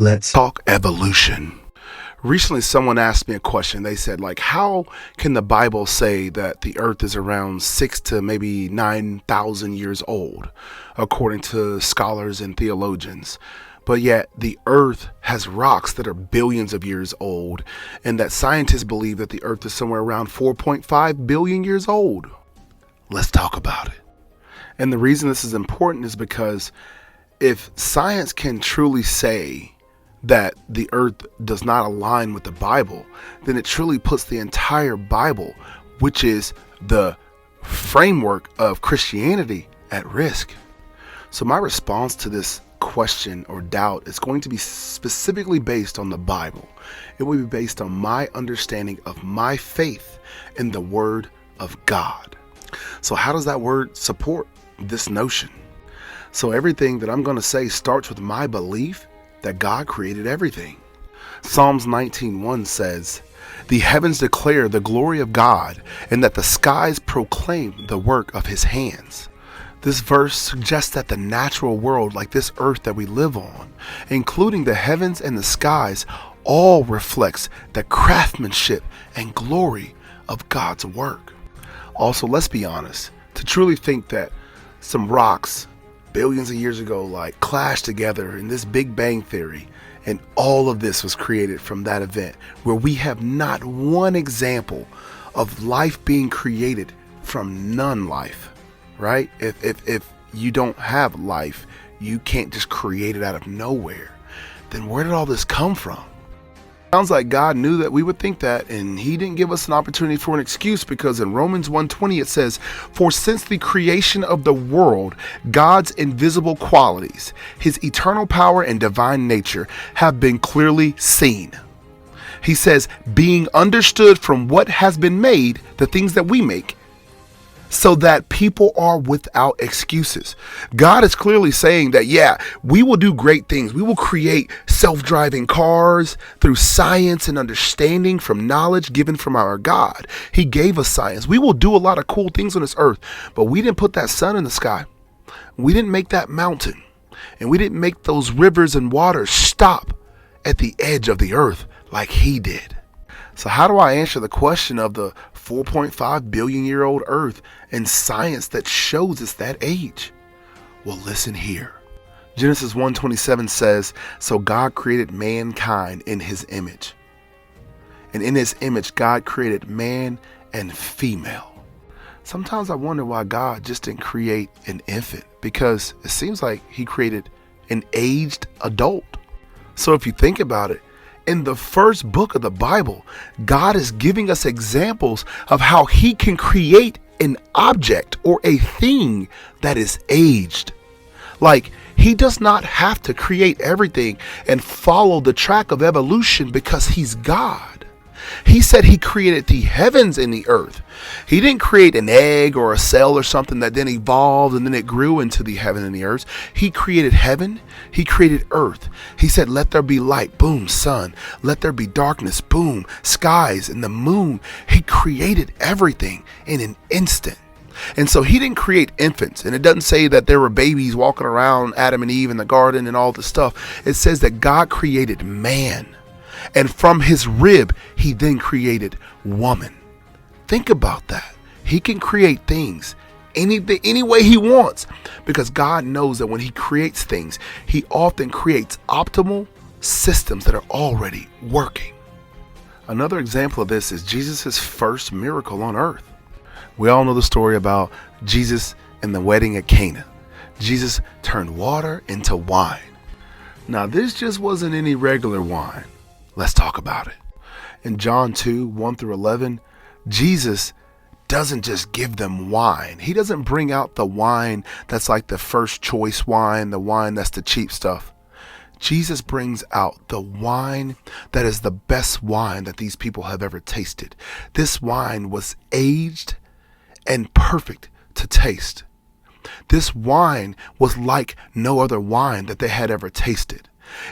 Let's talk evolution. Recently, someone asked me a question. They said, how can the Bible say that the earth is around 6 to maybe 9,000 years old, according to scholars and theologians? But yet the earth has rocks that are billions of years old, and that scientists believe that the earth is somewhere around 4.5 billion years old. Let's talk about it. And the reason this is important is because if science can truly say that the earth does not align with the Bible, then it truly puts the entire Bible, which is the framework of Christianity, at risk. So my response to this question or doubt is going to be specifically based on the Bible. It will be based on my understanding of my faith in the Word of God. So how does that word support this notion? So everything that I'm going to say starts with my belief that God created everything. Psalms 19:1 says, "The heavens declare the glory of God, and that the skies proclaim the work of his hands." This verse suggests that the natural world, like this earth that we live on, including the heavens and the skies, all reflects the craftsmanship and glory of God's work. Also, let's be honest, to truly think that some rocks billions of years ago clashed together in this Big Bang theory, and all of this was created from that event, where we have not one example of life being created from non-life, right? If you don't have life, you can't just create it out of nowhere. Then where did all this come from? Sounds like God knew that we would think that, and he didn't give us an opportunity for an excuse, because in Romans 1:20 it says, "For since the creation of the world, God's invisible qualities, his eternal power and divine nature have been clearly seen." He says, "being understood from what has been made, the things that we make, so that people are without excuses." God is clearly saying that, we will do great things. We will create self-driving cars through science and understanding from knowledge given from our God. He gave us science. We will do a lot of cool things on this earth, but we didn't put that sun in the sky. We didn't make that mountain, and we didn't make those rivers and waters stop at the edge of the earth like he did. So how do I answer the question of the 4.5 billion year old earth and science that shows us that age? Well, listen here. Genesis 1:27 says, "So God created mankind in his image. And in his image, God created man and female." Sometimes I wonder why God just didn't create an infant, because it seems like he created an aged adult. So if you think about it, in the first book of the Bible, God is giving us examples of how he can create an object or a thing that is aged. He does not have to create everything and follow the track of evolution, because he's God. He said he created the heavens and the earth. He didn't create an egg or a cell or something that then evolved and then it grew into the heaven and the earth. He created heaven. He created earth. He said, "Let there be light." Boom, sun. "Let there be darkness." Boom, skies and the moon. He created everything in an instant. And so he didn't create infants. And it doesn't say that there were babies walking around Adam and Eve in the garden and all this stuff. It says that God created man. And from his rib, he then created woman. Think about that. He can create things any way he wants, because God knows that when he creates things, he often creates optimal systems that are already working. Another example of this is Jesus' first miracle on earth. We all know the story about Jesus and the wedding at Cana. Jesus turned water into wine. Now, this just wasn't any regular wine. Let's talk about it. In John 2:1-11, Jesus doesn't just give them wine. He doesn't bring out the wine that's like the first choice wine, the wine that's the cheap stuff. Jesus brings out the wine that is the best wine that these people have ever tasted. This wine was aged and perfect to taste. This wine was like no other wine that they had ever tasted.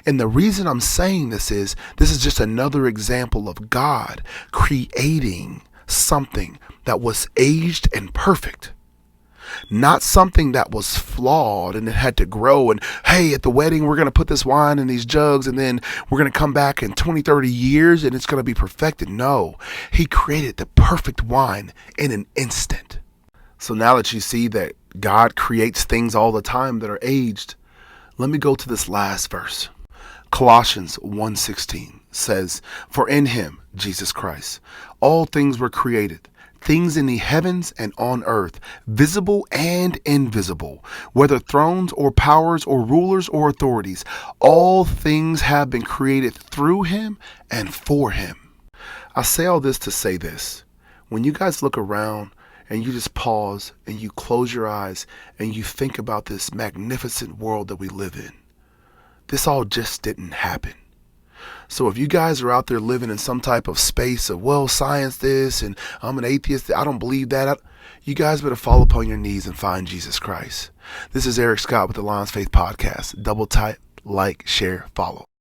And the reason I'm saying this is just another example of God creating something that was aged and perfect. not something that was flawed and it had to grow. And hey, at the wedding, we're going to put this wine in these jugs and then we're going to come back in 20, 30 years and it's going to be perfected. No, he created the perfect wine in an instant. So now that you see that God creates things all the time that are aged, let me go to this last verse. Colossians 1:16 says, "For in him, Jesus Christ, all things were created, things in the heavens and on earth, visible and invisible, whether thrones or powers or rulers or authorities, all things have been created through him and for him." I say all this to say this. When you guys look around and you just pause and you close your eyes and you think about this magnificent world that we live in, this all just didn't happen. So if you guys are out there living in some type of space of, well, science this, and I'm an atheist, I don't believe that, you guys better fall upon your knees and find Jesus Christ. This is Eric Scott with the Lions Faith Podcast. Double type, like, share, follow.